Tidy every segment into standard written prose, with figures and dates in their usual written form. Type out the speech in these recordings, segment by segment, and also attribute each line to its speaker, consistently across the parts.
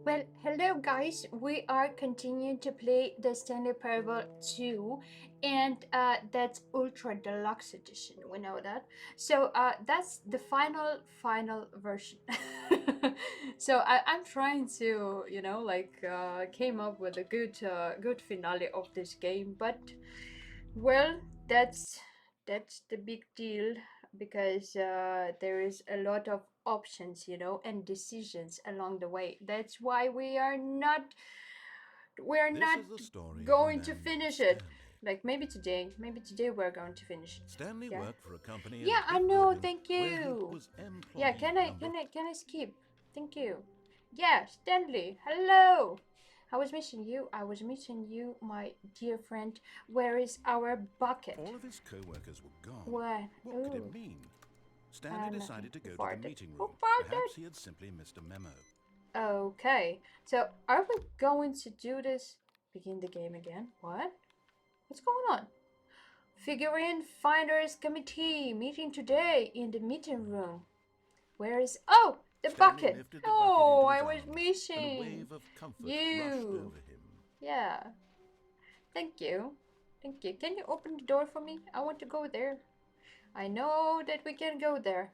Speaker 1: Well, hello guys. We are continuing to play the Stanley Parable 2, and that's Ultra Deluxe Edition. We know that. So that's the final version. So I'm trying to, came up with a good finale of this game, but well, that's that's the big deal because there is a lot of options, and decisions along the way. That's why we're not
Speaker 2: This is the story of a
Speaker 1: going
Speaker 2: man
Speaker 1: to
Speaker 2: named
Speaker 1: finish it.
Speaker 2: Stanley.
Speaker 1: Like maybe today we're going to finish it.
Speaker 2: Stanley
Speaker 1: Yeah.
Speaker 2: worked for a company in a
Speaker 1: Yeah, I
Speaker 2: big
Speaker 1: know.
Speaker 2: building
Speaker 1: Thank
Speaker 2: where he
Speaker 1: you.
Speaker 2: was
Speaker 1: Yeah,
Speaker 2: employee
Speaker 1: can I
Speaker 2: number.
Speaker 1: can I can I skip? Thank you. Yeah, Stanley. Hello. I was missing you. I was missing you, my dear friend. Where is our bucket?
Speaker 2: All of his co-workers were gone.
Speaker 1: What?
Speaker 2: What could it
Speaker 1: Ooh,
Speaker 2: mean? Stanley
Speaker 1: nothing.
Speaker 2: decided to
Speaker 1: Who
Speaker 2: go to the
Speaker 1: farted?
Speaker 2: meeting
Speaker 1: Who
Speaker 2: room.
Speaker 1: farted?
Speaker 2: Perhaps he had simply missed a memo.
Speaker 1: Okay. So, are we going to do this? Begin the game again. What? What's going on? Figurine Finders Committee meeting today in the meeting room. Where is... Oh! The
Speaker 2: Stanley
Speaker 1: bucket!
Speaker 2: lifted the bucket
Speaker 1: No,
Speaker 2: into his
Speaker 1: I was
Speaker 2: arms, and a
Speaker 1: missing
Speaker 2: wave of comfort rushed
Speaker 1: you.
Speaker 2: over him.
Speaker 1: Yeah. Thank you. Thank you. Can you open the door for me? I want to go there. I know that we can go there.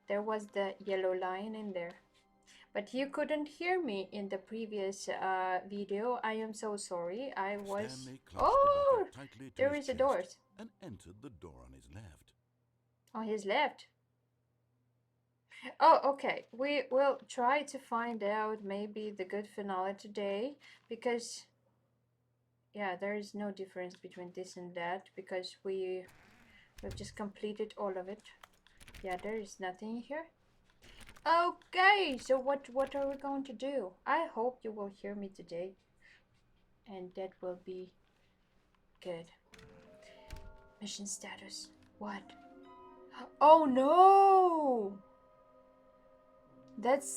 Speaker 1: There was the yellow line in there. But you couldn't hear me in the previous video. I am so sorry. I was...
Speaker 2: Stanley clutched the
Speaker 1: Oh!
Speaker 2: bucket tightly to
Speaker 1: There
Speaker 2: his
Speaker 1: is a
Speaker 2: chest
Speaker 1: door.
Speaker 2: and entered the door on his left.
Speaker 1: On his left. Oh, okay. We will try to find out maybe the good finale today because, yeah, there is no difference between this and that because we've just completed all of it. Yeah, there is nothing here. Okay, so what are we going to do? I hope you will hear me today, and that will be good. Mission status. What? Oh no! That's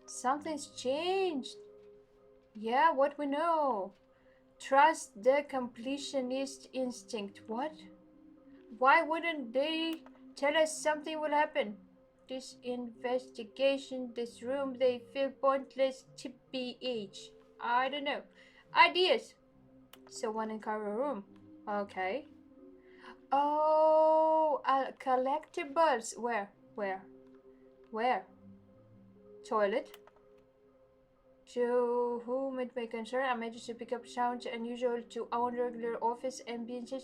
Speaker 1: something's changed. Yeah, what we know. Trust the completionist instinct. What? Why wouldn't they tell us something will happen? This investigation, this room, they feel pointless to BH. I don't know. Ideas. So one in cover room. Okay. Oh, collectibles. Where? Where? Where? Toilet. To whom it may concern, I managed to pick up sounds unusual to our regular office ambiences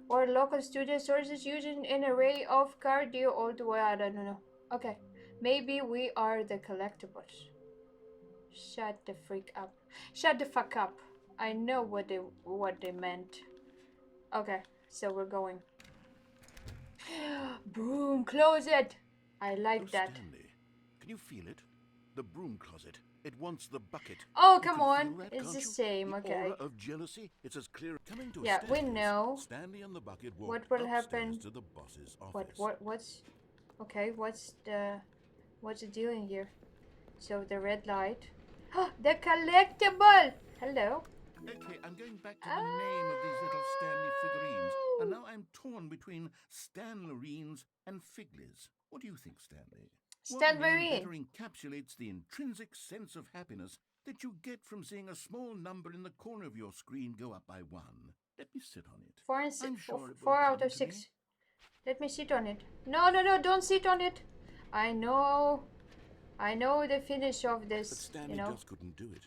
Speaker 1: or local studio sources using an array of cardio all the way. I don't know. Okay, maybe we are the collectibles. Shut the freak up. Shut the fuck up. I know what they meant. Okay, so we're going. Broom closet. I
Speaker 2: Oh,
Speaker 1: like that.
Speaker 2: Stanley, can you feel it? The broom closet. It wants the bucket.
Speaker 1: Oh,
Speaker 2: You
Speaker 1: come
Speaker 2: can
Speaker 1: on.
Speaker 2: feel that,
Speaker 1: It's the
Speaker 2: can't you?
Speaker 1: same.
Speaker 2: The aura
Speaker 1: Okay.
Speaker 2: of jealousy. It's as clear. Coming to a
Speaker 1: Yeah, we
Speaker 2: staircase,
Speaker 1: know
Speaker 2: Stanley and the bucket
Speaker 1: what
Speaker 2: walked
Speaker 1: will
Speaker 2: upstairs
Speaker 1: happen.
Speaker 2: to the boss's
Speaker 1: What
Speaker 2: office.
Speaker 1: what what's okay? What's the deal in here? So the red light. The collectible. Hello.
Speaker 2: Okay, I'm going back to the name of these little Stanley figurines, and
Speaker 1: Oh,
Speaker 2: now I'm torn between Stanlerines and Figlies. What do you think, Stanley? What name
Speaker 1: Stanberry.
Speaker 2: better encapsulates the intrinsic sense of happiness that you get from seeing a small number in the corner of your screen go up by one? Let me sit on it. I'm sure it will
Speaker 1: Four out
Speaker 2: come
Speaker 1: of
Speaker 2: to me.
Speaker 1: 6. Let me sit on it. No, no, no! Don't sit on it. I know. I know the finish of
Speaker 2: But
Speaker 1: this.
Speaker 2: Stanley just couldn't do it.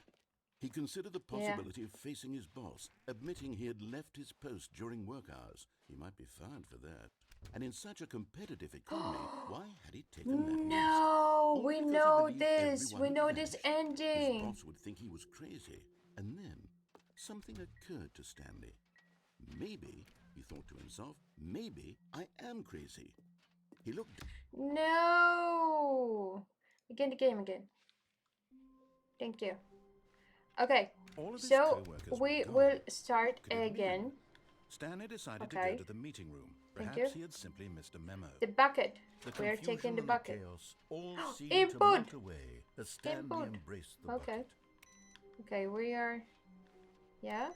Speaker 2: He considered the
Speaker 1: Yeah.
Speaker 2: possibility of facing his boss, admitting he had left his post during work hours. He might be fired for that. And in such a competitive economy, why had he taken that risk?
Speaker 1: No,
Speaker 2: All
Speaker 1: we
Speaker 2: because he
Speaker 1: know
Speaker 2: believed
Speaker 1: this.
Speaker 2: everyone
Speaker 1: We
Speaker 2: had
Speaker 1: know this
Speaker 2: vanished. His
Speaker 1: ending.
Speaker 2: boss would think he was crazy. And then something occurred to Stanley. Maybe, he thought to himself, maybe I am crazy. He looked.
Speaker 1: No. Begin the game again. Thank you. Okay,
Speaker 2: All of his
Speaker 1: so
Speaker 2: co-workers
Speaker 1: we
Speaker 2: were gone.
Speaker 1: will start
Speaker 2: What could it
Speaker 1: again.
Speaker 2: mean? Stanley decided to go
Speaker 1: Okay,
Speaker 2: to the meeting room.
Speaker 1: thank you.
Speaker 2: Perhaps he had simply missed a memo.
Speaker 1: The bucket.
Speaker 2: The
Speaker 1: We are taking
Speaker 2: confusion
Speaker 1: the
Speaker 2: and the
Speaker 1: bucket.
Speaker 2: chaos all seemed to
Speaker 1: Input.
Speaker 2: melt away as Stanley
Speaker 1: Input.
Speaker 2: embraced the
Speaker 1: Okay.
Speaker 2: bucket.
Speaker 1: Okay, we are. Yeah,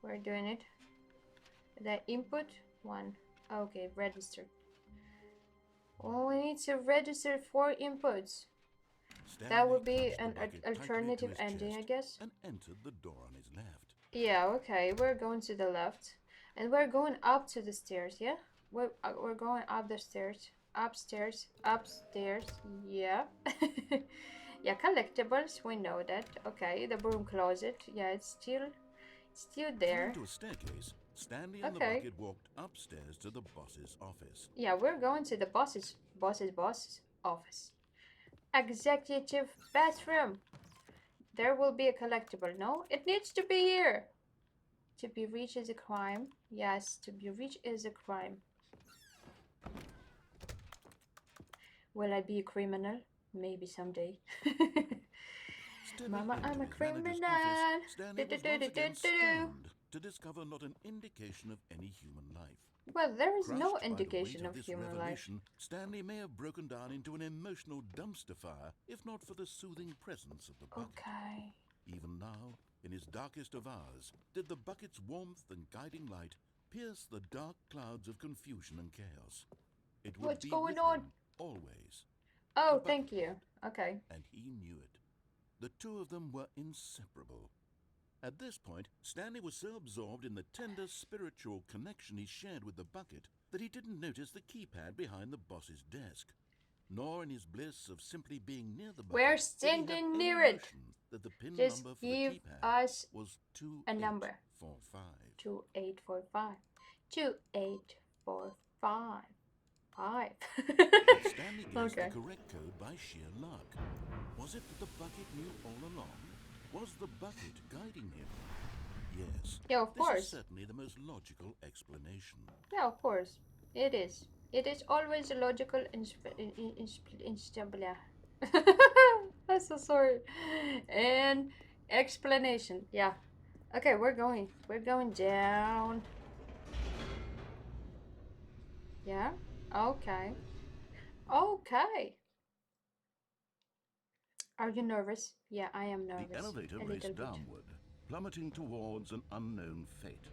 Speaker 1: we're doing it. The input 1. Okay, register. Oh, we need to register 4 inputs. That
Speaker 2: Stanley
Speaker 1: would be
Speaker 2: clutched the
Speaker 1: an
Speaker 2: bucket tightly to
Speaker 1: alternative
Speaker 2: his
Speaker 1: ending, I
Speaker 2: chest
Speaker 1: guess.
Speaker 2: and entered the door on his left.
Speaker 1: Yeah, okay, we're going to the left. And we're going up to the stairs, yeah? We're going up the stairs. Upstairs, upstairs, yeah. Yeah, collectibles, we know that. Okay, the broom closet, yeah, it's still
Speaker 2: Coming
Speaker 1: there.
Speaker 2: to a staircase, Stanley and the
Speaker 1: Okay.
Speaker 2: bucket walked upstairs to the boss's office.
Speaker 1: Yeah, we're going to the boss's office. Executive bathroom. There will be a collectible. No, it needs to be here. To be rich is a crime. Yes, to be rich is a crime. Will I be a criminal? Maybe someday.
Speaker 2: Stepping
Speaker 1: Mama,
Speaker 2: into
Speaker 1: I'm a
Speaker 2: his manager's office,
Speaker 1: criminal.
Speaker 2: Stanley
Speaker 1: Do, do,
Speaker 2: was
Speaker 1: do,
Speaker 2: once
Speaker 1: do, do,
Speaker 2: again
Speaker 1: do.
Speaker 2: stunned to discover not an indication of any human life.
Speaker 1: Well, there is no
Speaker 2: Crushed by the weight
Speaker 1: indication
Speaker 2: of
Speaker 1: of
Speaker 2: this
Speaker 1: human life.
Speaker 2: revelation, Stanley may have broken down into an emotional dumpster fire if not for the soothing presence of the bucket.
Speaker 1: Okay.
Speaker 2: Even now, in his darkest of hours, did the bucket's warmth and guiding light pierce the dark clouds of confusion and chaos. It would
Speaker 1: What's
Speaker 2: be
Speaker 1: going
Speaker 2: with
Speaker 1: on?
Speaker 2: him always. The
Speaker 1: Oh,
Speaker 2: bucket,
Speaker 1: thank you. Okay.
Speaker 2: and he knew it. The two of them were inseparable. At this point, Stanley was so absorbed in the tender spiritual connection he shared with the bucket that he didn't notice the keypad behind the boss's desk, nor in his bliss of simply being near the
Speaker 1: We're
Speaker 2: bucket did he have
Speaker 1: standing
Speaker 2: any
Speaker 1: near it.
Speaker 2: notion that the pin
Speaker 1: Just
Speaker 2: number for the
Speaker 1: give
Speaker 2: keypad
Speaker 1: us
Speaker 2: was
Speaker 1: a number.
Speaker 2: 2845.
Speaker 1: 2845. 2845. 5.
Speaker 2: But Stanley guessed
Speaker 1: Okay.
Speaker 2: the correct code by sheer luck. Was it that the bucket knew all along? Was the bucket guiding him? Yes,
Speaker 1: Yeah, of
Speaker 2: this is
Speaker 1: course.
Speaker 2: certainly the most logical explanation.
Speaker 1: Yeah, of course. It is. It is always a logical I'm so sorry. And explanation. Yeah. Okay, we're going. We're going down. Yeah. Okay. Okay. Are you nervous? Yeah, I am
Speaker 2: The
Speaker 1: nervous.
Speaker 2: elevator
Speaker 1: A little
Speaker 2: raced
Speaker 1: bit.
Speaker 2: downward, plummeting towards an unknown fate.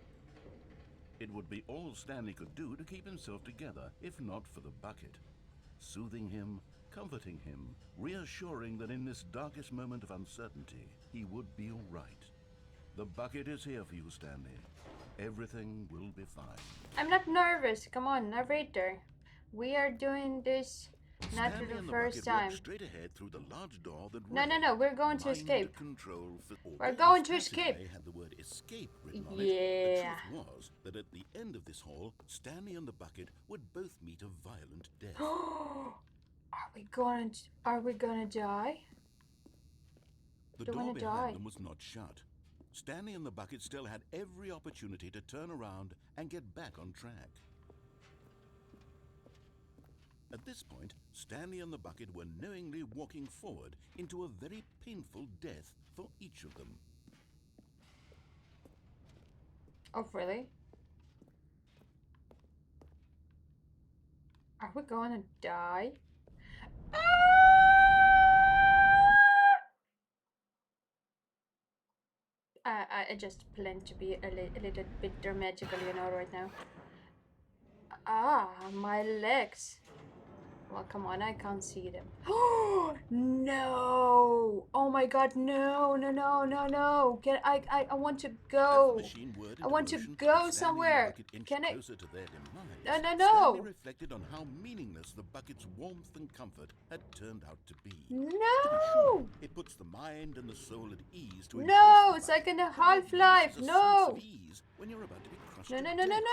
Speaker 2: It would be all Stanley could do to keep himself together, if not for the bucket. Soothing him, comforting him, reassuring that in this darkest moment of uncertainty, he would be all right. The bucket is here for you, Stanley. Everything will be fine.
Speaker 1: I'm not nervous. Come on, narrator. We are doing this not for
Speaker 2: Stanley
Speaker 1: the
Speaker 2: and the
Speaker 1: first
Speaker 2: bucket walked
Speaker 1: time.
Speaker 2: straight ahead through the large door that
Speaker 1: No, no,
Speaker 2: read
Speaker 1: no. We're going to
Speaker 2: Mind
Speaker 1: escape.
Speaker 2: Control.
Speaker 1: We're
Speaker 2: Although
Speaker 1: going
Speaker 2: this
Speaker 1: to escape.
Speaker 2: passageway had the word escape written on it, the
Speaker 1: Yeah.
Speaker 2: truth was that at the end of this hall, Stanley and the bucket would both meet a violent death.
Speaker 1: Are we gonna die?
Speaker 2: The
Speaker 1: They're
Speaker 2: door
Speaker 1: gonna
Speaker 2: behind
Speaker 1: die.
Speaker 2: them was not shut. Stanley and the bucket still had every opportunity to turn around and get back on track. At this point, Stanley and the bucket were knowingly walking forward into a very painful death for each of them.
Speaker 1: Oh, really? Are we gonna die? I just plan to be a little bit dramatical, right now. My legs. Well, come on, I can't see them. Oh no! Oh my God, no, no, no, no, no! I want to
Speaker 2: As the
Speaker 1: go.
Speaker 2: machine whirred
Speaker 1: I
Speaker 2: into
Speaker 1: want to
Speaker 2: motion,
Speaker 1: go
Speaker 2: Stanley and the
Speaker 1: somewhere.
Speaker 2: bucket inched
Speaker 1: Can I?
Speaker 2: closer to their demise.
Speaker 1: No, no,
Speaker 2: Stanley
Speaker 1: no!
Speaker 2: reflected on how meaningless the bucket's warmth and comfort had turned out to be. To be
Speaker 1: No!
Speaker 2: sure, it puts the mind and the soul at ease to
Speaker 1: No!
Speaker 2: embrace the
Speaker 1: It's like
Speaker 2: bucket,
Speaker 1: in a
Speaker 2: but what use
Speaker 1: Half-Life.
Speaker 2: is a sense
Speaker 1: No!
Speaker 2: of ease when you're about to be crushed
Speaker 1: No,
Speaker 2: to
Speaker 1: no, no, no, no,
Speaker 2: death?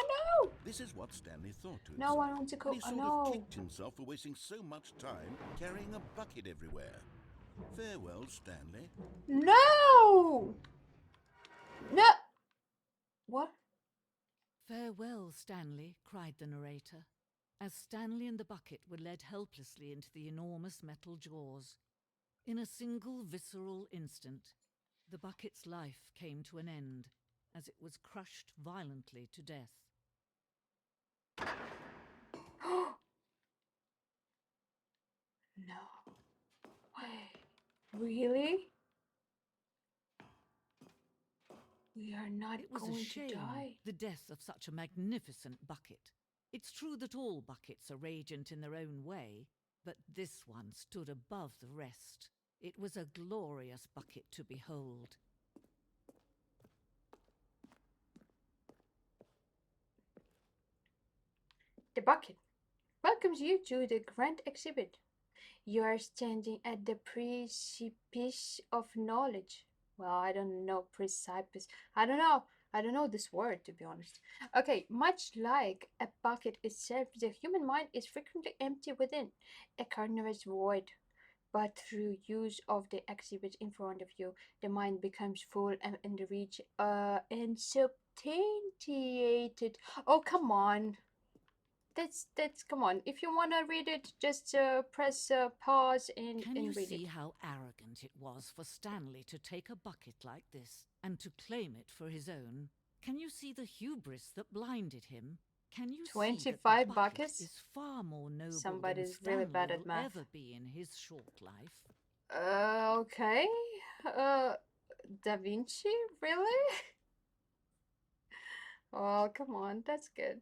Speaker 1: no!
Speaker 2: This is what Stanley thought to
Speaker 1: No,
Speaker 2: himself.
Speaker 1: I want to go.
Speaker 2: And he sort of
Speaker 1: No!
Speaker 2: kicked himself for wasting so much time carrying a bucket everywhere. Farewell, Stanley.
Speaker 1: No! No! What?
Speaker 3: "Farewell, Stanley," cried the narrator, as Stanley and the bucket were led helplessly into the enormous metal jaws. In a single visceral instant, the bucket's life came to an end as it was crushed violently to death.
Speaker 1: No. Wait. Really? We are not
Speaker 3: It was a
Speaker 1: going to
Speaker 3: shame,
Speaker 1: die.
Speaker 3: the death of such a magnificent bucket. It's true that all buckets are radiant in their own way, but this one stood above the rest. It was a glorious bucket to behold.
Speaker 1: The bucket welcomes you to the grand exhibit. You are standing at the precipice of knowledge. Well, I don't know precipice. I don't know. I don't know this word to be honest. Okay, much like a bucket itself, the human mind is frequently empty within, a carnivorous void. But through use of the exhibit in front of you, the mind becomes full and in the reach and substantiated. Oh, come on. That's come on. If you wanna read it, just press pause
Speaker 3: Can you
Speaker 1: and read
Speaker 3: see
Speaker 1: it.
Speaker 3: how arrogant it was for Stanley to take a bucket like this and to claim it for his own? Can you see the hubris that blinded him? Can you see that the
Speaker 1: 25
Speaker 3: bucket
Speaker 1: buckets.
Speaker 3: is far more noble than
Speaker 1: Somebody's really
Speaker 3: Stanley
Speaker 1: bad at
Speaker 3: will
Speaker 1: math.
Speaker 3: ever be in his short life?
Speaker 1: Okay. Uh, Da Vinci, really? Oh, come on, that's good.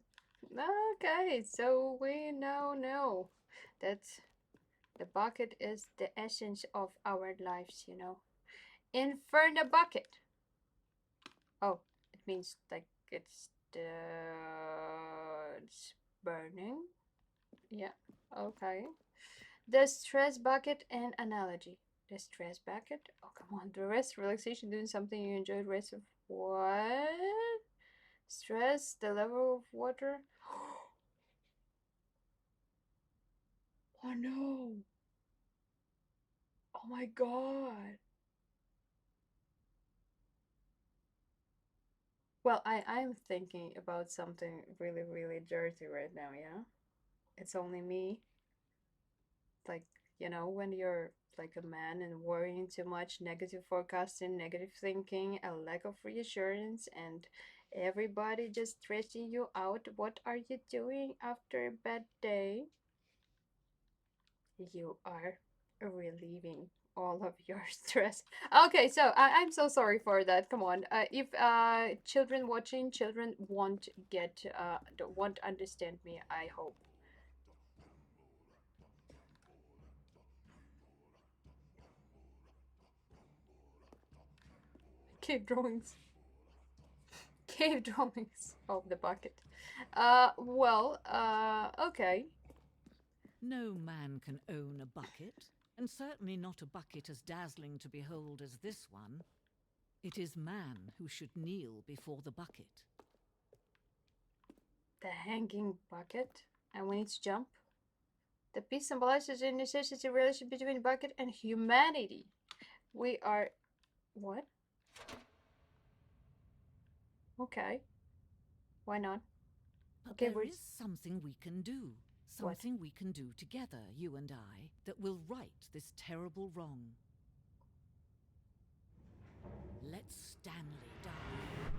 Speaker 1: Okay, so we now know that the bucket is the essence of our lives, you know. Inferno bucket. Oh, it means like it's burning. Yeah, okay. The stress bucket and analogy. The stress bucket. Oh, come on. The rest relaxation doing something you enjoy. Rest of what? Stress. The level of water. Oh no. Oh my god. Well, I'm thinking about something really really dirty right now. Yeah, it's only me. Like, you know, when you're like a man and worrying too much, negative forecasting, negative thinking, a lack of reassurance, and everybody just stressing you out. What are you doing after a bad day? You are relieving all of your stress. Okay, so I'm so sorry for that. Come on. If children watching, children won't get won't understand me, I hope. Cave drawings. Cave drawings of the bucket. Okay.
Speaker 3: No man can own a bucket, and certainly not a bucket as dazzling to behold as this one. It is man who should kneel before the bucket.
Speaker 1: The hanging bucket. And we need to jump. The piece symbolizes the necessity relation between bucket and humanity. We are. What? Okay. Why not?
Speaker 3: But
Speaker 1: Okay,
Speaker 3: there
Speaker 1: we're.
Speaker 3: is something we can do.
Speaker 1: What?
Speaker 3: Something we can do together, you and I, that will right this terrible wrong. Let Stanley die.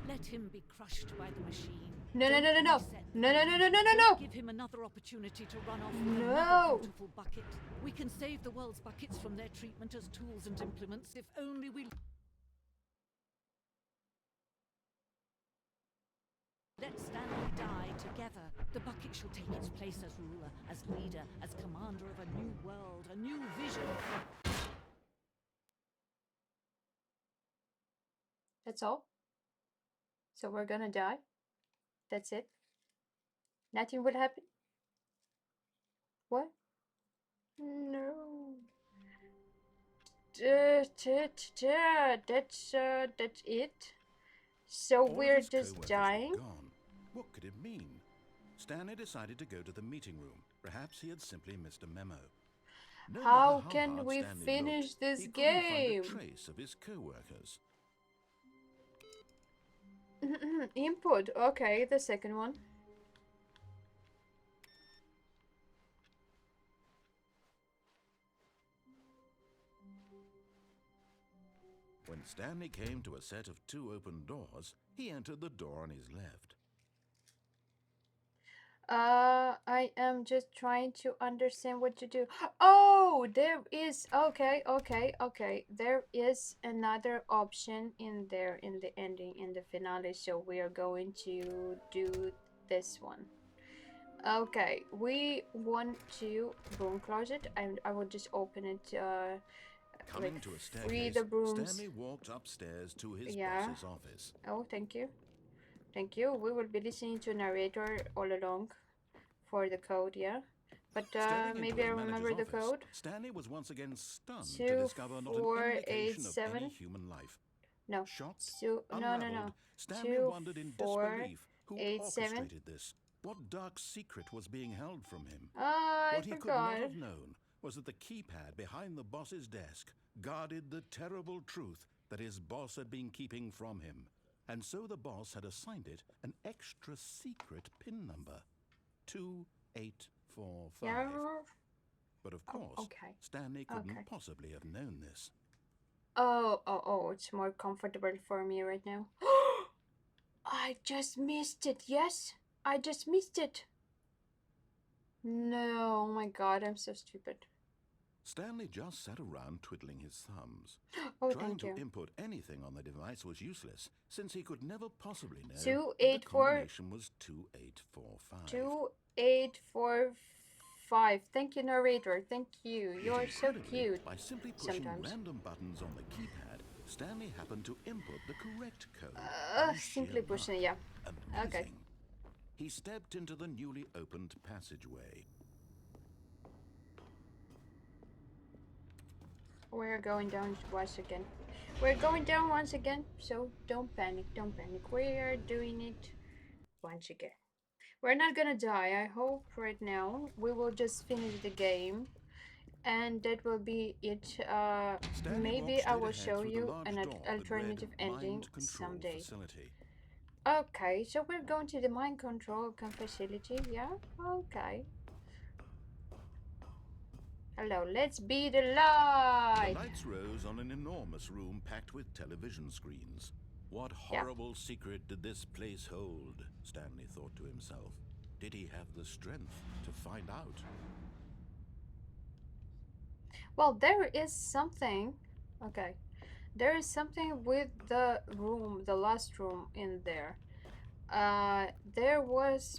Speaker 3: Let him be crushed by the machine.
Speaker 1: No, no,
Speaker 3: Don't
Speaker 1: no, no, no.
Speaker 3: reset the
Speaker 1: No, no, no,
Speaker 3: fuse.
Speaker 1: no, no, no,
Speaker 3: Don't
Speaker 1: no.
Speaker 3: give him another opportunity to run off with another
Speaker 1: No.
Speaker 3: beautiful bucket. We can save the world's buckets from their treatment as tools and implements if only we let Stanley die together. The bucket shall take its place as ruler, as leader, as commander of a new world, a new vision.
Speaker 1: That's all. So we're gonna die. That's it. Nothing will happen. What? No. That's it. So
Speaker 2: All of
Speaker 1: we're
Speaker 2: his
Speaker 1: just
Speaker 2: co-workers
Speaker 1: dying.
Speaker 2: were gone. What could it mean? Stanley decided to go to the meeting room. Perhaps he had simply missed a memo. No matter
Speaker 1: How
Speaker 2: how
Speaker 1: can
Speaker 2: hard
Speaker 1: we
Speaker 2: Stanley
Speaker 1: finish
Speaker 2: looked,
Speaker 1: this
Speaker 2: he couldn't find a
Speaker 1: game?
Speaker 2: trace of his co-workers.
Speaker 1: Input. Okay, the second one.
Speaker 2: When Stanley came to a set of two open doors, he entered the door on his left.
Speaker 1: I am just trying to understand what to do. Oh, there is. Okay, okay, okay. There is another option in there in the ending, in the finale. So we are going to do this one. Okay, we want to boom closet. I will just open it like
Speaker 2: Coming to a
Speaker 1: free the
Speaker 2: staircase,
Speaker 1: brooms.
Speaker 2: Stanley walked upstairs to his
Speaker 1: Yeah.
Speaker 2: boss's office.
Speaker 1: Oh, thank you. Thank you. We will be listening to narrator all along for the code, yeah. But
Speaker 2: Stepping into
Speaker 1: maybe I
Speaker 2: his manager's
Speaker 1: remember the
Speaker 2: office,
Speaker 1: code.
Speaker 2: Stanley was once again stunned to
Speaker 1: Two
Speaker 2: discover not an
Speaker 1: four eight
Speaker 2: indication of any
Speaker 1: seven.
Speaker 2: human life.
Speaker 1: No.
Speaker 2: Shocked,
Speaker 1: No.
Speaker 2: unraveled, Stanley
Speaker 1: Two
Speaker 2: wondered in
Speaker 1: four
Speaker 2: disbelief who'd
Speaker 1: eight seven.
Speaker 2: orchestrated this. What dark secret was being held from him?
Speaker 1: I
Speaker 2: What he could not
Speaker 1: forgot.
Speaker 2: have known was that the keypad behind the boss's desk guarded the terrible truth that his boss had been keeping from him. And so the boss had assigned it an extra secret PIN number 2845.
Speaker 1: Yeah.
Speaker 2: But of
Speaker 1: Oh,
Speaker 2: course,
Speaker 1: okay.
Speaker 2: Stanley couldn't
Speaker 1: Okay.
Speaker 2: possibly have known this.
Speaker 1: Oh, it's more comfortable for me right now. I just missed it. Yes, I just missed it. No, oh my god, I'm so stupid.
Speaker 2: Stanley just sat around twiddling his thumbs.
Speaker 1: Oh,
Speaker 2: Trying
Speaker 1: thank
Speaker 2: to
Speaker 1: you.
Speaker 2: input anything on the device was useless, since he could never possibly know
Speaker 1: Two
Speaker 2: that the
Speaker 1: eight four
Speaker 2: combination was 2845.
Speaker 1: 2845. Thank you, narrator. Thank you. You're so
Speaker 2: Incredibly,
Speaker 1: cute.
Speaker 2: by simply pushing
Speaker 1: Sometimes.
Speaker 2: random buttons on the keypad, Stanley happened to input the correct code.
Speaker 1: Simply pushing, yeah.
Speaker 2: Amazing.
Speaker 1: Okay.
Speaker 2: He stepped into the newly opened passageway.
Speaker 1: We're going down once again. We're going down once again, so don't panic, don't panic. We are doing it once again. We're not gonna die, I hope right now. We will just finish the game and that will be it.
Speaker 2: Stanley
Speaker 1: Maybe
Speaker 2: walked
Speaker 1: I
Speaker 2: straight
Speaker 1: will
Speaker 2: ahead
Speaker 1: show
Speaker 2: through the
Speaker 1: you
Speaker 2: large
Speaker 1: an
Speaker 2: door that
Speaker 1: alternative
Speaker 2: read
Speaker 1: ending
Speaker 2: Mind Control
Speaker 1: someday.
Speaker 2: Facility.
Speaker 1: Okay, so we're going to the mind control facility, yeah? Okay. Hello, let's be the
Speaker 2: The
Speaker 1: light!
Speaker 2: lights rose on an enormous room packed with television screens. What
Speaker 1: Yeah.
Speaker 2: horrible secret did this place hold? Stanley thought to himself. Did he have the strength to find out?
Speaker 1: Well, there is something. Okay. There is something with the room, the last room in there.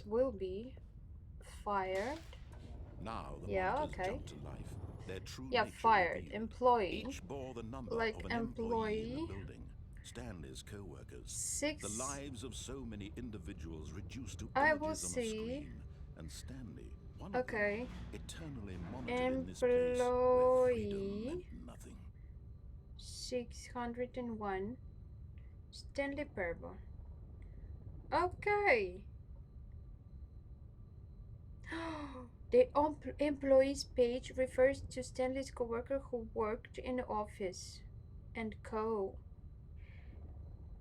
Speaker 1: Will be fired.
Speaker 2: Now the
Speaker 1: Yeah,
Speaker 2: monitors
Speaker 1: okay.
Speaker 2: jumped to life. Their true
Speaker 1: Yeah,
Speaker 2: nature
Speaker 1: fired.
Speaker 2: revealed.
Speaker 1: Employee.
Speaker 2: Each bore the number
Speaker 1: Like
Speaker 2: of an employee in the
Speaker 1: employee.
Speaker 2: building. Stanley's co-workers.
Speaker 1: Six.
Speaker 2: The lives of so many individuals reduced to
Speaker 1: I will
Speaker 2: images on a
Speaker 1: see.
Speaker 2: screen. And Stanley, one of
Speaker 1: Okay.
Speaker 2: them, eternally monitored in this place where freedom
Speaker 1: Employee.
Speaker 2: meant nothing.
Speaker 1: 601. Stanley Parable. Okay. The employees page refers to Stanley's coworker who worked in the office and co.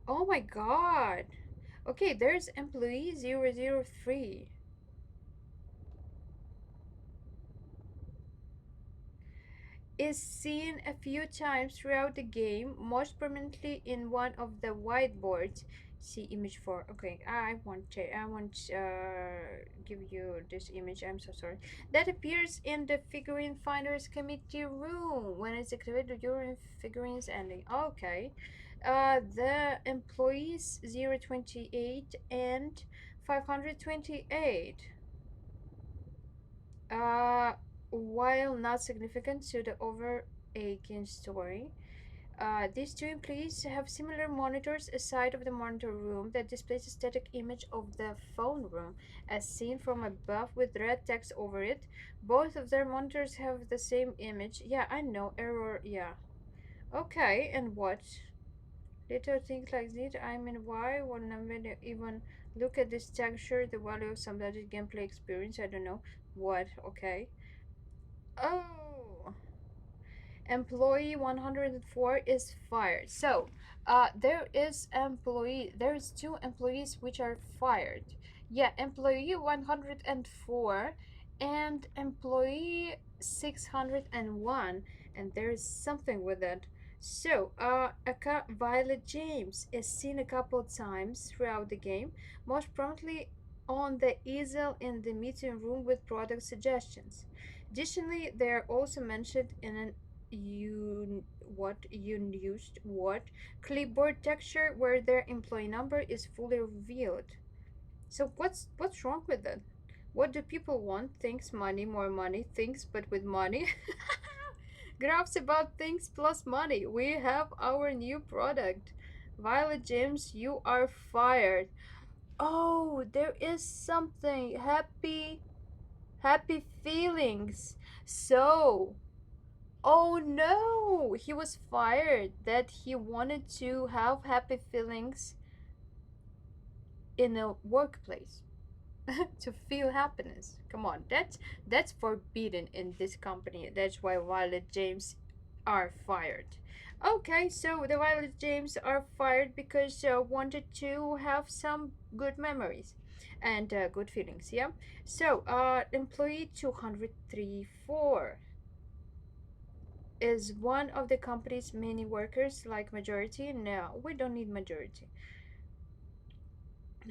Speaker 1: Oh my god. Okay, there's employee 003. Is seen a few times throughout the game, most prominently in one of the whiteboards. See image 4. Okay, I want give you this image. I'm so sorry. That appears in the figurine finders committee room when it's activated during figurines ending. Okay. The employees 028 and 528. Uh, while not significant to the overarching story, these two employees have similar monitors aside of the monitor room that displays a static image of the phone room as seen from above with red text over it. Both of their monitors have the same image. Yeah, I know. Error. Yeah. Okay, and what? Little things like this, I mean, why would I even look at this texture, the value of somebody's gameplay experience? I don't know. What? Okay. Oh, employee 104 is fired. So, there is two employees which are fired. Yeah, employee 104 and employee 601, and there is something with it. So, Violet James is seen a couple times throughout the game, most prominently on the easel in the meeting room with product suggestions. Additionally, they are also mentioned in an unused what clipboard texture where their employee number is fully revealed. So what's wrong with that? What do people want? Things, money, more money, things, but with money. Graphs about things plus money. We have our new product. Violet James, you are fired. Oh, there is something. Happy feelings. So, oh no, he was fired that he wanted to have happy feelings in a workplace. To feel happiness. Come on, that's forbidden in this company. That's why Violet James are fired. Okay, so the Violet James are fired because wanted to have some good memories and good feelings. Yeah. So employee 234 is one of the company's many workers like majority. No, we don't need majority.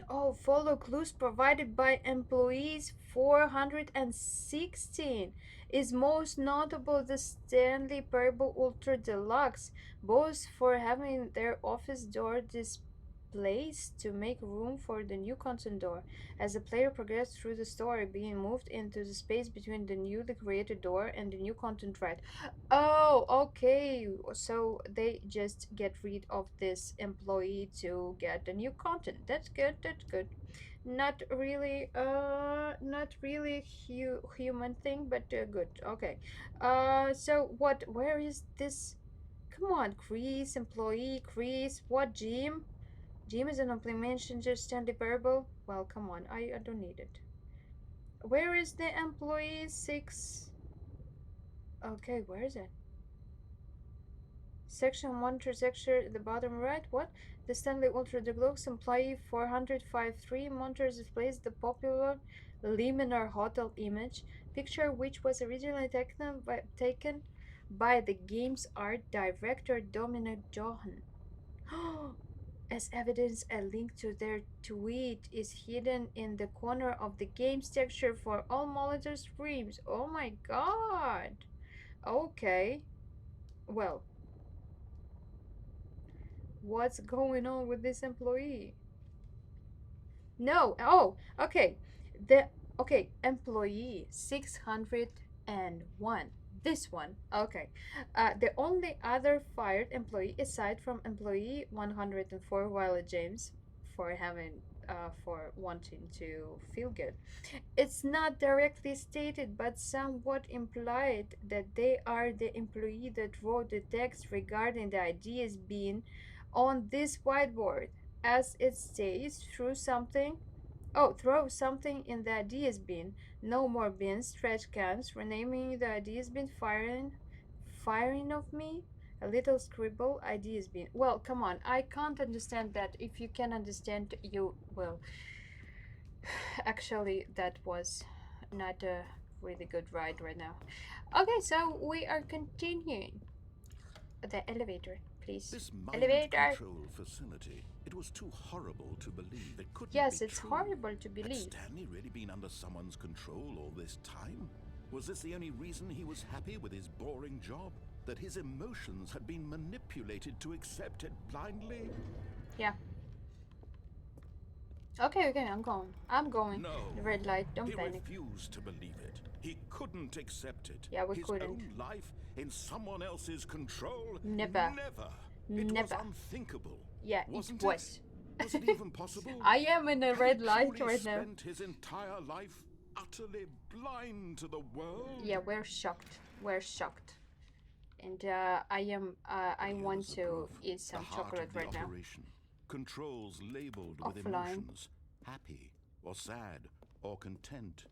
Speaker 1: Oh, follow clues provided by employees 416 is most notable the Stanley Parable Ultra Deluxe, both for having their office door displaced to make room for the new content door. As the player progressed through the story, being moved into the space between the newly created door and the new content right. Oh, okay. So they just get rid of this employee to get the new content. That's good. That's good. Not really human thing, but good. Okay. So what? Where is this? Come on, Chris, employee, Chris. What, Jim? Jim is an implementation just Stanley Parable. Well, come on. I don't need it. Where is the employee six? Okay, where is it? Section 1 section the bottom right. What? The Stanley Ultra Deluxe employee 453 monitors displays the popular Liminar Hotel image picture, which was originally taken by the game's art director Dominic Johan. As evidence, a link to their tweet is hidden in the corner of the game's texture for all monitor streams. Oh my god. Okay. Well, what's going on with this employee? No. Oh, okay. The okay, employee 601. This one. Okay. The only other fired employee aside from employee 104 Violet James for having for wanting to feel good. It's not directly stated, but somewhat implied that they are the employee that wrote the text regarding the ideas being on this whiteboard. As it states, throw something in the ideas bin. No more bins, trash cans, renaming the ideas bin, firing of me. A little scribble, ideas bin. Well, come on, I can't understand that. If you can understand, you will. Actually, that was not a really good ride right now. Okay, so we are continuing. The elevator, please.
Speaker 2: This mind
Speaker 1: Elevator.
Speaker 2: control facility, it was too horrible to believe. It couldn't
Speaker 1: Yes,
Speaker 2: be
Speaker 1: it's
Speaker 2: true.
Speaker 1: horrible to
Speaker 2: Had
Speaker 1: believe.
Speaker 2: Stanley really been under someone's control all this time? Was this the only reason he was happy with his boring job? That his emotions had been manipulated to accept it blindly?
Speaker 1: Yeah. Okay, okay, I'm going. I'm going.
Speaker 2: No.
Speaker 1: The red light, don't
Speaker 2: He
Speaker 1: panic.
Speaker 2: refused to believe it. He couldn't accept it.
Speaker 1: Yeah, we
Speaker 2: His
Speaker 1: couldn't.
Speaker 2: own life in someone else's control?
Speaker 1: Never.
Speaker 2: Never. It
Speaker 1: Never.
Speaker 2: was unthinkable.
Speaker 1: Yeah,
Speaker 2: Wasn't
Speaker 1: it was.
Speaker 2: Was it even possible?
Speaker 1: I am in a
Speaker 2: Had
Speaker 1: red
Speaker 2: he
Speaker 1: light
Speaker 2: truly
Speaker 1: right now.
Speaker 2: spent his entire life utterly blind to the world?
Speaker 1: Yeah, we're shocked. We're shocked. And I
Speaker 2: Here
Speaker 1: want
Speaker 2: was the
Speaker 1: to
Speaker 2: proof.
Speaker 1: eat some
Speaker 2: The heart
Speaker 1: chocolate
Speaker 2: of the
Speaker 1: right now.
Speaker 2: operation. Controls labeled with
Speaker 1: Offline.
Speaker 2: emotions. Happy or sad or content.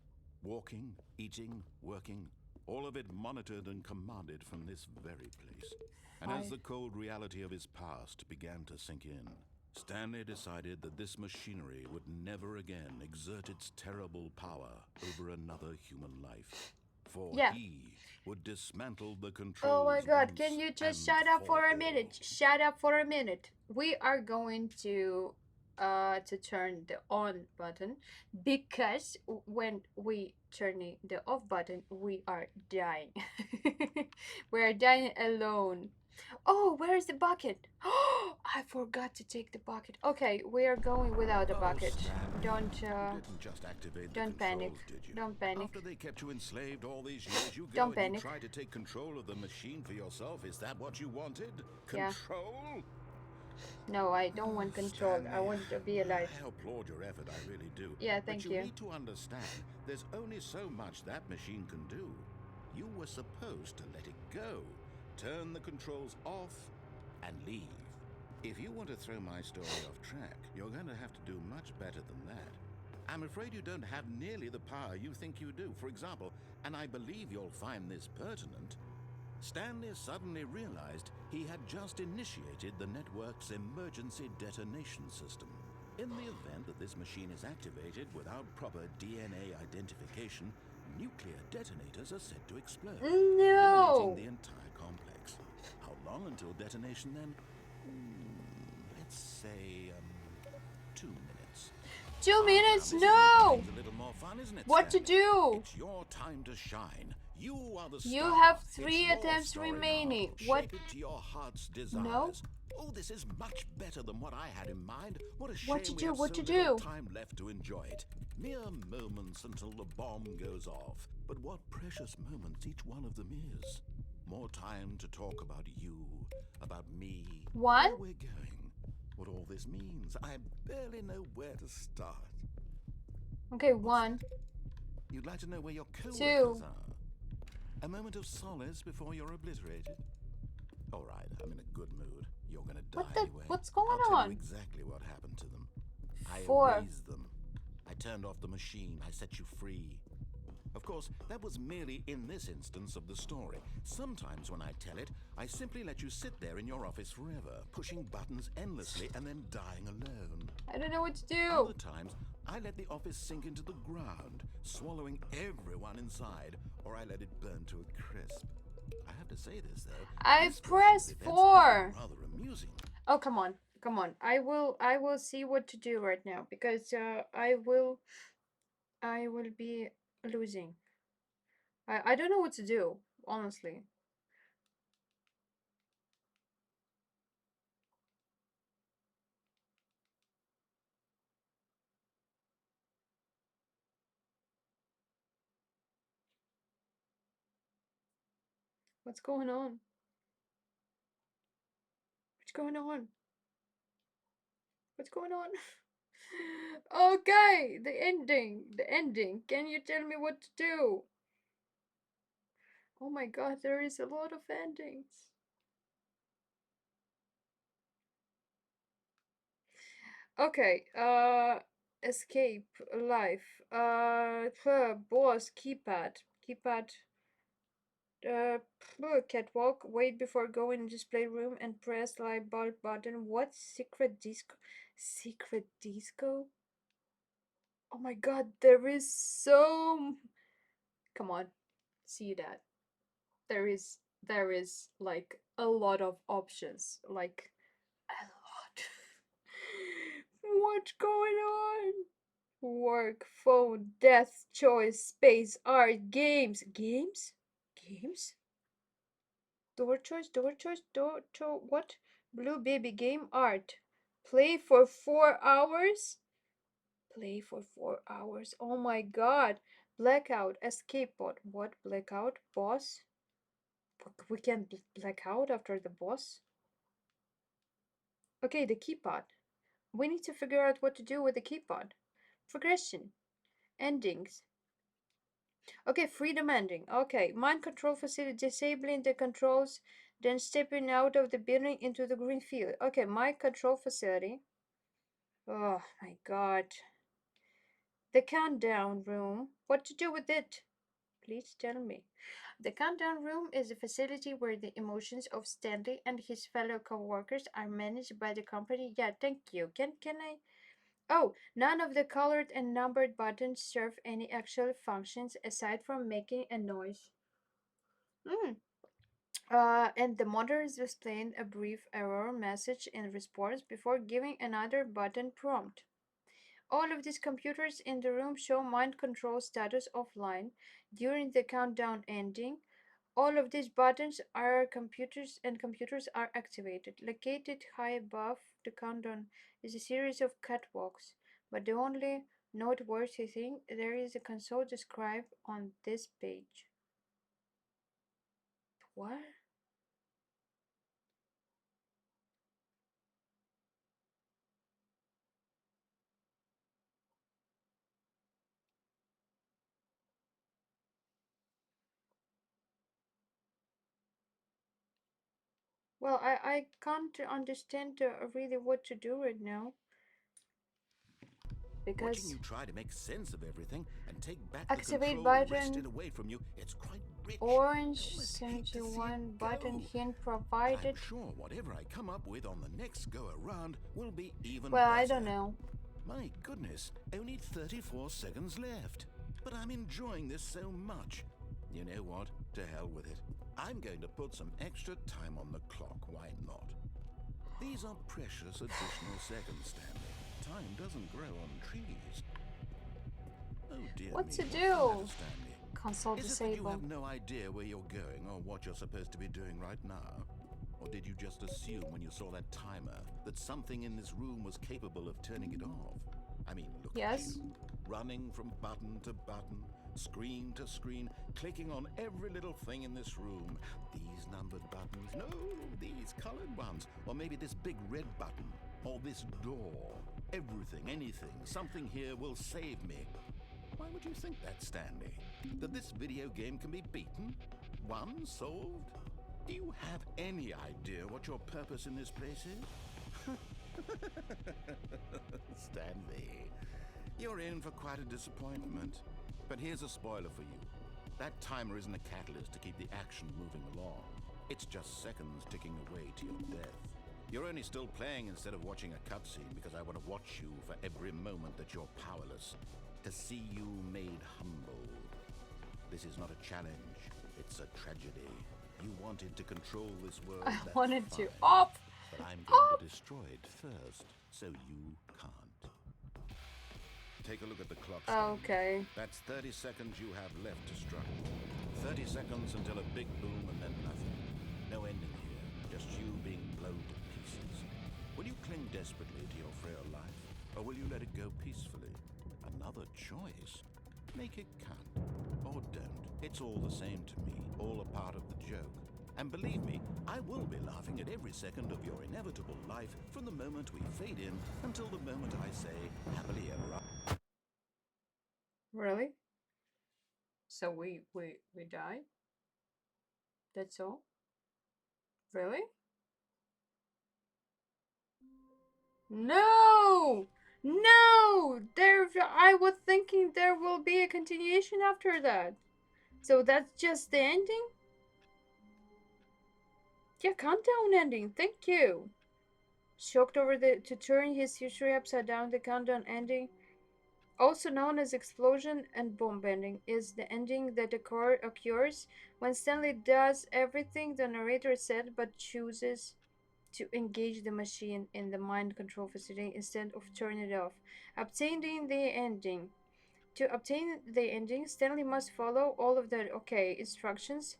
Speaker 2: Walking, eating, working. All of it monitored and commanded from this very place. And as
Speaker 1: Fine.
Speaker 2: the cold reality of his past began to sink in, Stanley decided that this machinery would never again exert its terrible power over another human life. For
Speaker 1: Yeah.
Speaker 2: he would dismantle the controls.
Speaker 1: Oh my god,
Speaker 2: once
Speaker 1: can you just
Speaker 2: and
Speaker 1: shut up for a
Speaker 2: all.
Speaker 1: minute? Shut up for a minute. We are going to turn the on button because when we turning the off button, we are dying. We are dying alone. Oh, where is the bucket? Oh, I forgot to take the bucket. Okay, we are going without a
Speaker 2: Oh,
Speaker 1: bucket.
Speaker 2: Stanley,
Speaker 1: Don't
Speaker 2: you didn't just activate the
Speaker 1: don't panic.
Speaker 2: controls, did you?
Speaker 1: Don't panic.
Speaker 2: After they kept you enslaved all these years, you go
Speaker 1: Don't
Speaker 2: and you
Speaker 1: panic.
Speaker 2: try to take control of the machine for yourself. Is that what you wanted?
Speaker 1: Yeah.
Speaker 2: Control?
Speaker 1: No, I don't want control. I
Speaker 2: Stanley,
Speaker 1: want to be alive.
Speaker 2: I applaud your effort, I really do.
Speaker 1: Yeah,
Speaker 2: But
Speaker 1: thank
Speaker 2: you
Speaker 1: you.
Speaker 2: need to understand, there's only so much that machine can do. You were supposed to let it go, turn the controls off, and leave. If you want to throw my story off track, you're going to have to do much better than that. I'm afraid you don't have nearly the power you think you do. For example, and I believe you'll find this pertinent, Stanley suddenly realized he had just initiated the network's emergency detonation system. In the event that this machine is activated without proper DNA identification, nuclear detonators are said to explode, eliminating
Speaker 1: No!
Speaker 2: the entire complex. How long until detonation then? Let's say, 2 minutes.
Speaker 1: 2 minutes?
Speaker 2: Now this is making
Speaker 1: No!
Speaker 2: things a little more fun, isn't it,
Speaker 1: What to
Speaker 2: Stanley?
Speaker 1: do?
Speaker 2: It's your time to shine. You are the
Speaker 1: You
Speaker 2: star.
Speaker 1: have
Speaker 2: It's
Speaker 1: 3
Speaker 2: your
Speaker 1: attempts
Speaker 2: story
Speaker 1: remaining.
Speaker 2: now.
Speaker 1: What?
Speaker 2: Shape it to your heart's
Speaker 1: No?
Speaker 2: desires. Oh, this is much better than what I had in mind. What a
Speaker 1: What
Speaker 2: shame
Speaker 1: to
Speaker 2: we
Speaker 1: do?
Speaker 2: have
Speaker 1: What
Speaker 2: so
Speaker 1: to
Speaker 2: little
Speaker 1: do?
Speaker 2: time left to enjoy it. Mere moments until the bomb goes off. But what precious moments each one of them is. More time to talk about you, about me,
Speaker 1: 1?
Speaker 2: where we're going, what all this means. I barely know where to start.
Speaker 1: Okay,
Speaker 2: What's
Speaker 1: 1,
Speaker 2: that? You'd like to know where your
Speaker 1: 2.
Speaker 2: co-workers are? A moment of solace before you're obliterated? All right, I'm in a good mood. You're gonna die anyway.
Speaker 1: What's going
Speaker 2: I'll tell you
Speaker 1: on?
Speaker 2: exactly what happened to them. I
Speaker 1: 4.
Speaker 2: erased them. I turned off the machine. I set you free. Of course, that was merely in this instance of the story. Sometimes when I tell it, I simply let you sit there in your office forever, pushing buttons endlessly and then dying alone.
Speaker 1: I don't know what to do.
Speaker 2: Other times, I let the office sink into the ground, swallowing everyone inside, or I let it burn to a crisp. I have to say this, though.
Speaker 1: I
Speaker 2: This version of
Speaker 1: pressed
Speaker 2: events has
Speaker 1: 4.
Speaker 2: been rather amusing.
Speaker 1: Oh, come on. Come on. I will see what to do right now because I will be losing. I don't know what to do, honestly. What's going on? What's going on? What's going on? Okay, the ending. The ending. Can you tell me what to do? Oh my god, there is a lot of endings. Okay, escape, life, boss, keypad, uh, catwalk, wait before going in display room and press light bulb button. What? Secret disco? Secret disco? Oh my god, there is so. Come on, see that. There is like a lot of options. Like, a lot. What's going on? Work, phone, death, choice, space, art, games. Games? Games? Door choice, what? Blue baby game, art. Play for 4 hours? Play for 4 hours. Oh my god. Blackout, escape pod. What? Blackout, boss? We can black out after the boss? Okay, the keypad. We need to figure out what to do with the keypad. Progression. Endings. Okay, freedom ending. Okay, mind control facility, disabling the controls, then stepping out of the building into the green field. Okay, mind control facility. Oh my god. The countdown room. What to do with it? Please tell me. The countdown room is a facility where the emotions of Stanley and his fellow co-workers are managed by the company. Yeah, thank you. Can I? Oh, none of the colored and numbered buttons serve any actual functions aside from making a noise. Hmm. And the monitor is displaying a brief error message in response before giving another button prompt. All of these computers in the room show mind control status offline during the countdown ending. All of these buttons are computers and computers are activated. Located high above the countdown is a series of catwalks, but the only noteworthy thing there is a console described on this page. What? Well, I can't understand really what to do right now
Speaker 2: Watching
Speaker 1: because
Speaker 2: you try to make sense of everything and take back the
Speaker 1: activate
Speaker 2: control wrested
Speaker 1: button,
Speaker 2: away from you, it's quite rich. I
Speaker 1: orange
Speaker 2: almost hate to see it
Speaker 1: 71 button
Speaker 2: go.
Speaker 1: hint
Speaker 2: But I'm
Speaker 1: provided.
Speaker 2: sure whatever I come up with on the next go around will be even
Speaker 1: Well, I
Speaker 2: better.
Speaker 1: don't know.
Speaker 2: My goodness, only 34 seconds left. But I'm enjoying this so much. You know what? To hell with it. I'm going to put some extra time on the clock, why not? These are precious additional seconds, Stanley. Time doesn't grow on trees. Oh dear
Speaker 1: What
Speaker 2: me,
Speaker 1: to
Speaker 2: what's the matter,
Speaker 1: do?
Speaker 2: Stanley?
Speaker 1: Console
Speaker 2: Is it that you
Speaker 1: disable.
Speaker 2: have no idea where you're going or what you're supposed to be doing right now? Or did you just assume when you saw that timer that something in this room was capable of turning it off? I mean, look at
Speaker 1: Yes.
Speaker 2: you, running from button to button, screen to screen, clicking on every little thing in this room. These numbered buttons, no, these colored ones, or maybe this big red button, or this door. Everything, anything, something here will save me. Why would you think that, Stanley? That this video game can be beaten? Won? Solved? Do you have any idea what your purpose in this place is? Stanley, you're in for quite a disappointment. But here's a spoiler for you. That timer isn't a catalyst to keep the action moving along. It's just seconds ticking away to your death. You're only still playing instead of watching a cutscene because I want to watch you for every moment that you're powerless. To see you made humble. This is not a challenge, it's a tragedy. You wanted to control this world,
Speaker 1: I
Speaker 2: that's
Speaker 1: wanted to.
Speaker 2: fine.
Speaker 1: Up!
Speaker 2: But I'm going to
Speaker 1: Up!
Speaker 2: destroy it first, so you can't. Take a look at the clock, Stanley.
Speaker 1: Okay.
Speaker 2: That's 30 seconds you have left to struggle. 30 seconds until a big boom and then nothing. No ending here, just you being blown to pieces. Will you cling desperately to your frail life, or will you let it go peacefully? Another choice. Make it count, or don't. It's all the same to me, all a part of the joke. And believe me, I will be laughing at every second of your inevitable life from the moment we fade in until the moment I say, happily ever after.
Speaker 1: Really? So we die? That's all? Really? No! No! There I was thinking there will be a continuation after that. So that's just the ending? Yeah, countdown ending. Thank you. Shocked over the to turn his history upside down, the countdown ending, also known as explosion and bomb ending, is the ending that occurs when Stanley does everything the narrator said but chooses to engage the machine in the mind control facility instead of turn it off. Obtaining the ending. To obtain the ending, Stanley must follow all of the instructions.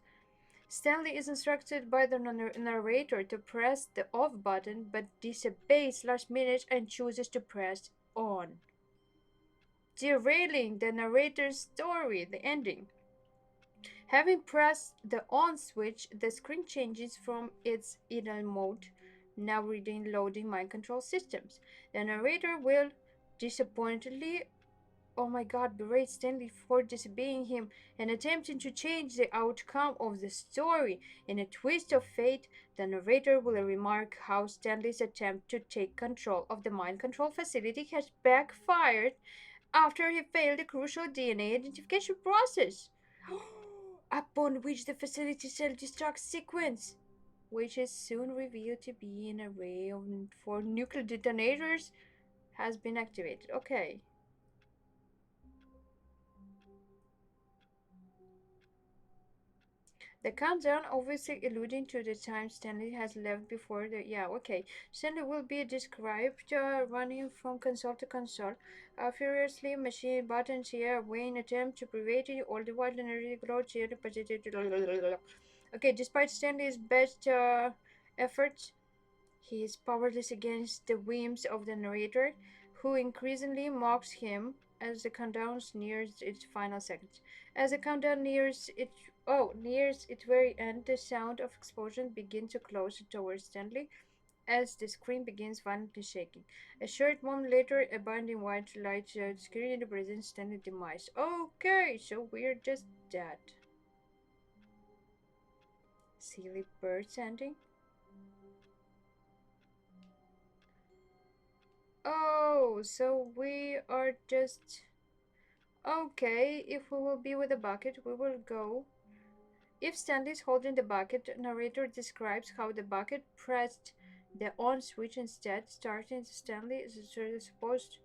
Speaker 1: Stanley is instructed by the narrator to press the off button but disobeys last minute and chooses to press on, derailing the narrator's story, the ending. Having pressed the on switch, the screen changes from its idle mode, now reading loading mind control systems. The narrator will disappointedly, oh my god, berate Stanley for disobeying him and attempting to change the outcome of the story. In a twist of fate, the narrator will remark how Stanley's attempt to take control of the mind control facility has backfired after he failed the crucial DNA identification process, upon which the facility self destruct sequence, which is soon revealed to be an array of four nuclear detonators, has been activated. Okay. The countdown obviously alluding to the time Stanley has left before the. Yeah, okay. Stanley will be described running from console to console, furiously machine buttons here, weighing attempt to prevent it, all the while the energy glow cheer. Okay, despite Stanley's best efforts, he is powerless against the whims of the narrator, who increasingly mocks him as the countdown nears its final seconds. As the countdown nears its very end, the sound of explosion begins to close towards Stanley as the screen begins violently shaking. A short moment later, a blinding white light screen represents Stanley's demise. Okay, so we're just dead. Silly birds ending. Oh, so we are just okay. If we will be with the bucket, we will go. If Stanley is holding the bucket, narrator describes how the bucket pressed the on switch instead, starting Stanley as a sort of supposed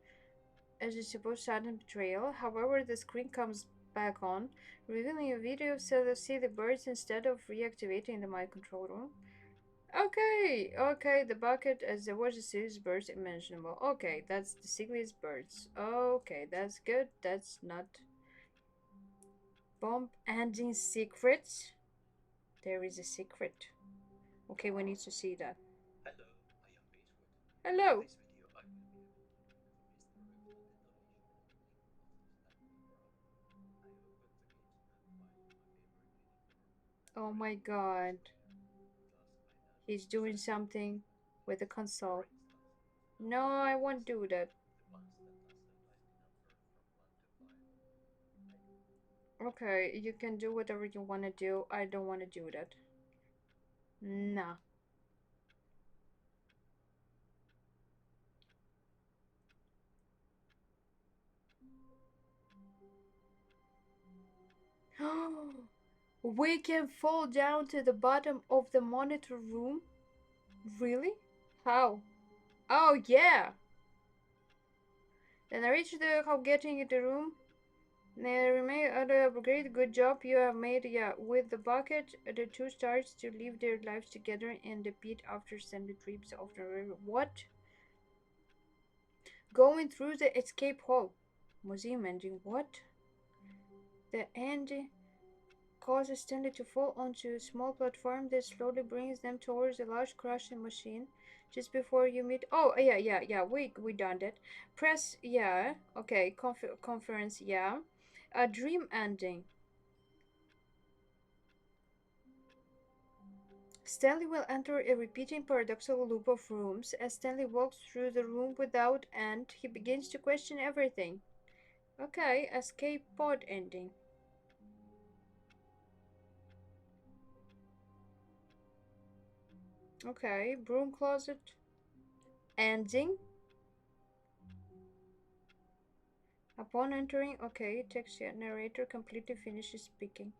Speaker 1: sudden betrayal. However, the screen comes back on, revealing a video of silly birds instead of reactivating the mind control room. Okay, okay, the bucket as there was a serious birds imaginable. Okay, that's the silliest birds. Okay, that's good. That's not bomb ending secrets. There is a secret. Okay, we need to see that.
Speaker 4: Hello, I am Beechwood. In
Speaker 1: Hello.
Speaker 4: this video, I will be able to give you the historical detonation ending of the Stanley Parable. I opened the gate and find my ever-cleaning door.
Speaker 1: Oh my
Speaker 4: Ready to
Speaker 1: god.
Speaker 4: explode again. Thus, I land on
Speaker 1: He's
Speaker 4: the
Speaker 1: doing
Speaker 4: center of the
Speaker 1: something
Speaker 4: screen.
Speaker 1: with the
Speaker 4: For
Speaker 1: console.
Speaker 4: instance, the
Speaker 1: No,
Speaker 4: number
Speaker 1: I
Speaker 4: 5
Speaker 1: won't
Speaker 4: is
Speaker 1: do that.
Speaker 4: the constant as the tiny number from 1 to 5. I
Speaker 1: Okay, you can do whatever you want to do. I don't want to do that. Nah. We can fall down to the bottom of the monitor room? Really? How? Oh, yeah! Then I reached the how getting in the room. They remain other upgrade. Good job you have made, yeah. With the bucket, the two stars to live their lives together in the pit after Stanley trips off the river. What? Going through the escape hole. Museum ending. What? The end causes Stanley to fall onto a small platform that slowly brings them towards a large crushing machine. Just before you meet. Oh, yeah. We done that. Press. Yeah. Okay. Conference. Yeah. A dream ending. Stanley will enter a repeating paradoxical loop of rooms. As Stanley walks through the room without end, he begins to question everything. Okay, escape pod ending. Okay, broom closet ending. Upon entering, okay, text narrator completely finishes speaking.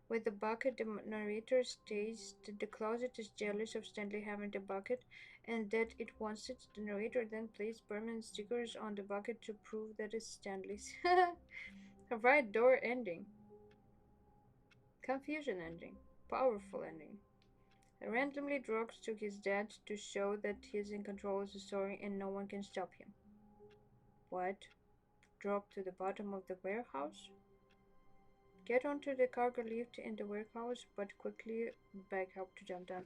Speaker 1: With the bucket, the narrator states that the closet is jealous of Stanley having the bucket and that it wants it. The narrator then places permanent stickers on the bucket to prove that it's Stanley's. Right door ending. Confusion ending. Powerful ending. Randomly drugs to his dad to show that he's in control of the story and no one can stop him. What? Drop to the bottom of the warehouse? Get onto the cargo lift in the warehouse, but quickly back up to jump down.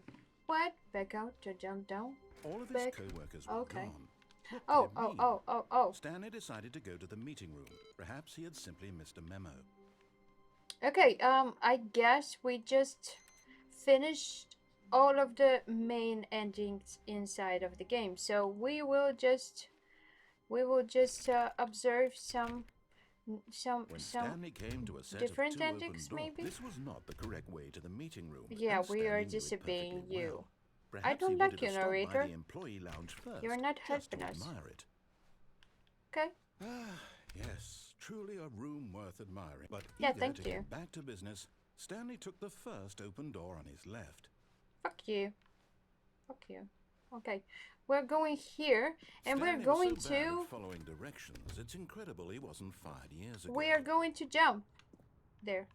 Speaker 1: What? Back out to jump down?
Speaker 2: All of his
Speaker 1: Back.
Speaker 2: co-workers were
Speaker 1: Okay.
Speaker 2: gone. What could
Speaker 1: Oh,
Speaker 2: it
Speaker 1: oh,
Speaker 2: mean?
Speaker 1: oh, oh, oh.
Speaker 2: Stanley decided to go to the meeting room. Perhaps he had simply missed a memo.
Speaker 1: Okay, I guess we just finished all of the main endings inside of the game. So we will just observe
Speaker 2: When
Speaker 1: some
Speaker 2: Stanley came to a set of
Speaker 1: different
Speaker 2: 2 open
Speaker 1: endings
Speaker 2: doors,
Speaker 1: maybe.
Speaker 2: this was not the correct way to the meeting room,
Speaker 1: Yeah,
Speaker 2: and
Speaker 1: we are
Speaker 2: Stanley knew it perfectly
Speaker 1: disobeying you.
Speaker 2: well.
Speaker 1: I
Speaker 2: Perhaps he
Speaker 1: don't
Speaker 2: wanted
Speaker 1: like
Speaker 2: to
Speaker 1: you,
Speaker 2: stop by the
Speaker 1: narrator.
Speaker 2: employee lounge
Speaker 1: You're
Speaker 2: first,
Speaker 1: not
Speaker 2: just to
Speaker 1: helping us.
Speaker 2: admire it.
Speaker 1: Okay.
Speaker 2: Ah, yes, truly a room worth admiring. But
Speaker 1: Yeah,
Speaker 2: eager to
Speaker 1: thank you.
Speaker 2: get back to business, Stanley took the first open door on his left.
Speaker 1: Fuck you. Fuck you. Okay. We're going here and we're
Speaker 2: Stanley was so
Speaker 1: going
Speaker 2: bad at
Speaker 1: to
Speaker 2: following directions, it's incredible he wasn't fired years ago.
Speaker 1: we are going to jump there.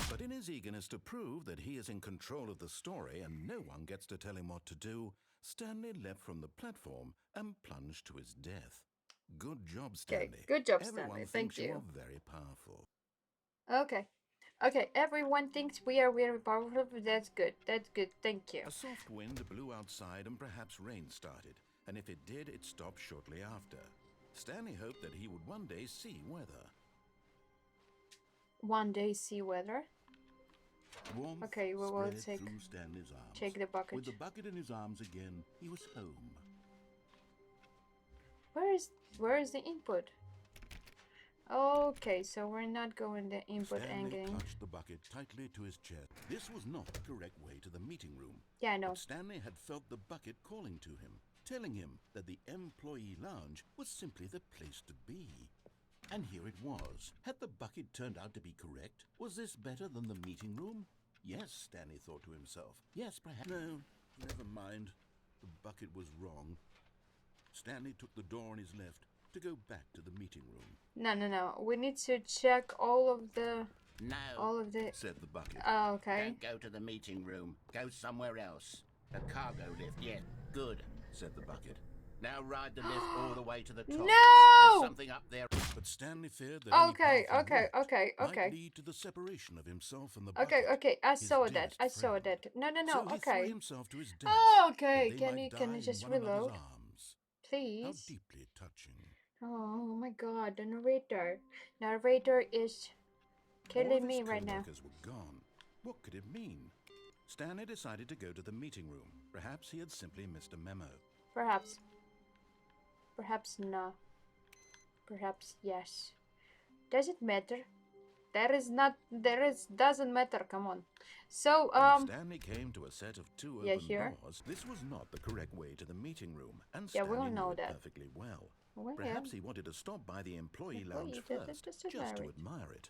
Speaker 2: But in his eagerness to prove that he is in control of the story and no one gets to tell him what to do, Stanley leapt from the platform and plunged to his death. Good job,
Speaker 1: Okay.
Speaker 2: Stanley.
Speaker 1: Good job,
Speaker 2: Everyone
Speaker 1: Stanley. Thank
Speaker 2: thinks you
Speaker 1: you.
Speaker 2: are very powerful.
Speaker 1: Okay. Okay, everyone thinks we are very powerful, but that's good. That's good. Thank you.
Speaker 2: A soft wind blew outside and perhaps rain started, and if it did, it stopped shortly after. Stanley hoped that he would one day see weather.
Speaker 1: One day see weather.
Speaker 2: Warmth
Speaker 1: Okay, we will
Speaker 2: spread through Stanley's arms.
Speaker 1: take the bucket.
Speaker 2: With the bucket in his arms again, he was home.
Speaker 1: Where is the input? Okay, so we're not going the input
Speaker 2: Stanley
Speaker 1: again.
Speaker 2: clutched the bucket tightly to his chest. This was not the correct way to the meeting room.
Speaker 1: Yeah, I know.
Speaker 2: But Stanley had felt the bucket calling to him, telling him that the employee lounge was simply the place to be. And here it was. Had the bucket turned out to be correct? Was this better than the meeting room? Yes, Stanley thought to himself. Yes, perhaps. No, never mind. The bucket was wrong. Stanley took the door on his left to go back to the meeting room.
Speaker 1: No. We need to check all of the...
Speaker 2: No, said the bucket.
Speaker 1: Oh, okay.
Speaker 2: Don't go to the meeting room. Go somewhere else. A cargo lift, yes. Good, said the bucket. Now ride the lift all the way to the top.
Speaker 1: No!
Speaker 2: There's something up there. But Stanley feared that any
Speaker 1: Okay,
Speaker 2: path he
Speaker 1: okay.
Speaker 2: walked might lead to the separation of himself and the
Speaker 1: Okay,
Speaker 2: bucket.
Speaker 1: okay. I
Speaker 2: his
Speaker 1: saw that.
Speaker 2: dearest
Speaker 1: I saw
Speaker 2: friend.
Speaker 1: that. No,
Speaker 2: So he threw
Speaker 1: okay.
Speaker 2: himself to his death.
Speaker 1: Oh,
Speaker 2: that
Speaker 1: okay.
Speaker 2: they
Speaker 1: Can
Speaker 2: might
Speaker 1: you
Speaker 2: die
Speaker 1: just
Speaker 2: in one another's
Speaker 1: reload,
Speaker 2: arms. How
Speaker 1: please?
Speaker 2: deeply touching.
Speaker 1: Oh my God, the narrator. Narrator is
Speaker 2: All
Speaker 1: killing
Speaker 2: of his
Speaker 1: me right now.
Speaker 2: co-workers were gone. What could it mean? Stanley decided to go to the meeting room. Perhaps he had simply missed a memo.
Speaker 1: Perhaps. Perhaps no. Perhaps yes. Does it matter? Doesn't matter, come on. So,
Speaker 2: When Stanley came to a set of two
Speaker 1: yeah,
Speaker 2: open
Speaker 1: here.
Speaker 2: doors, this was not the correct way to the meeting room, and
Speaker 1: Yeah, we
Speaker 2: Stanley
Speaker 1: all know
Speaker 2: knew it
Speaker 1: that.
Speaker 2: perfectly well.
Speaker 1: Well,
Speaker 2: Perhaps he wanted to stop by the employee lounge first,
Speaker 1: just
Speaker 2: just
Speaker 1: admire
Speaker 2: to
Speaker 1: it.
Speaker 2: admire it.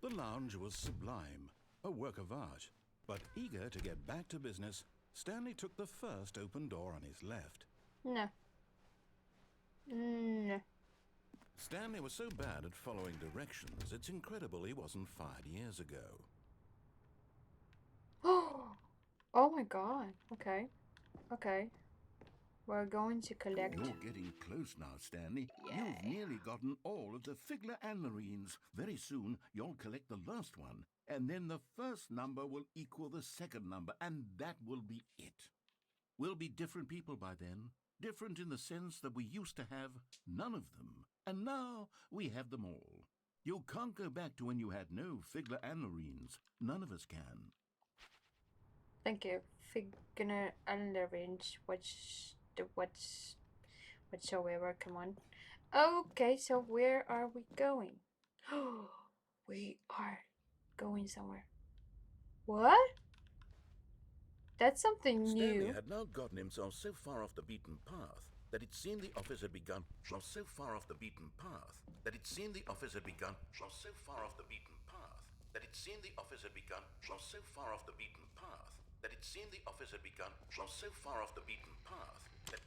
Speaker 2: The lounge was sublime, a work of art. But eager to get back to business, Stanley took the first open door on his left.
Speaker 1: No. No.
Speaker 2: Stanley was so bad at following directions, it's incredible he wasn't fired years ago.
Speaker 1: Oh my God. Okay. Okay. We're going to collect.
Speaker 2: You're getting close now, Stanley. You've nearly gotten all of the Figler Anmarines. Very soon, you'll collect the last one, and then the first number will equal the second number, and that will be it. We'll be different people by then. Different in the sense that we used to have none of them, and now we have them all. You can't go back to when you had no Figler Anmarines. None of us can.
Speaker 1: Thank you. Figure arrange whatsoever. Come on. Okay, so where are we going? We are going somewhere. What? That's something
Speaker 2: Stanley
Speaker 1: new.
Speaker 2: had now gotten himself so far off the beaten path that it seemed the office had begun. So far off the beaten path that it seemed the office had begun. So far off the beaten path that it seemed the office had begun. So far off the beaten path that it seemed the office had begun. So far off the beaten path that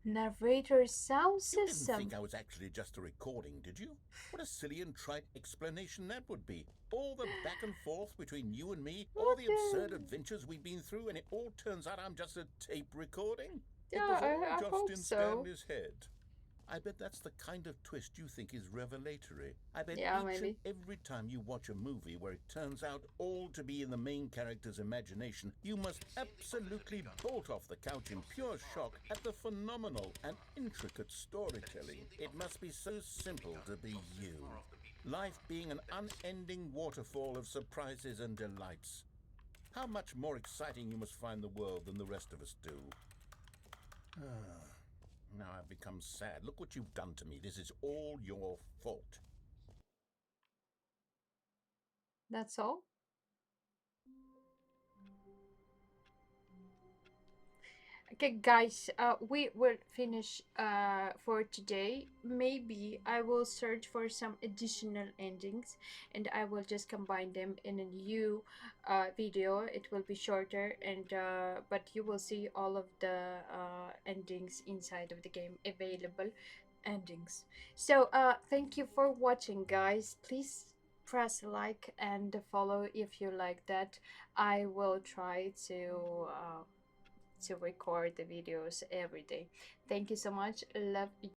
Speaker 1: Narrator sound
Speaker 2: you didn't
Speaker 1: system.
Speaker 2: think I was actually just a recording, did you? What a silly and trite explanation that would be. All the back and forth between you and me, all the absurd adventures we've been through, and it all turns out I'm just a tape recording?
Speaker 1: Yeah,
Speaker 2: it was all
Speaker 1: I
Speaker 2: just
Speaker 1: hope
Speaker 2: in
Speaker 1: so.
Speaker 2: Stanley's head. I bet that's the kind of twist you think is revelatory. I bet
Speaker 1: Yeah,
Speaker 2: each
Speaker 1: maybe.
Speaker 2: and every time you watch a movie where it turns out all to be in the main character's imagination, you must absolutely bolt off the couch in pure shock at the phenomenal and intricate storytelling. It must be so simple to be you. Life being an unending waterfall of surprises and delights. How much more exciting you must find the world than the rest of us do. Now I've become sad. Look what you've done to me. This is all your fault.
Speaker 1: That's all? Okay, guys, we will finish for today. Maybe I will search for some additional endings and I will just combine them in a new video. It will be shorter, and but you will see all of the endings inside of the game, available endings. So thank you for watching, guys. Please press like and follow if you like that. I will try to record the videos every day. Thank you so much. Love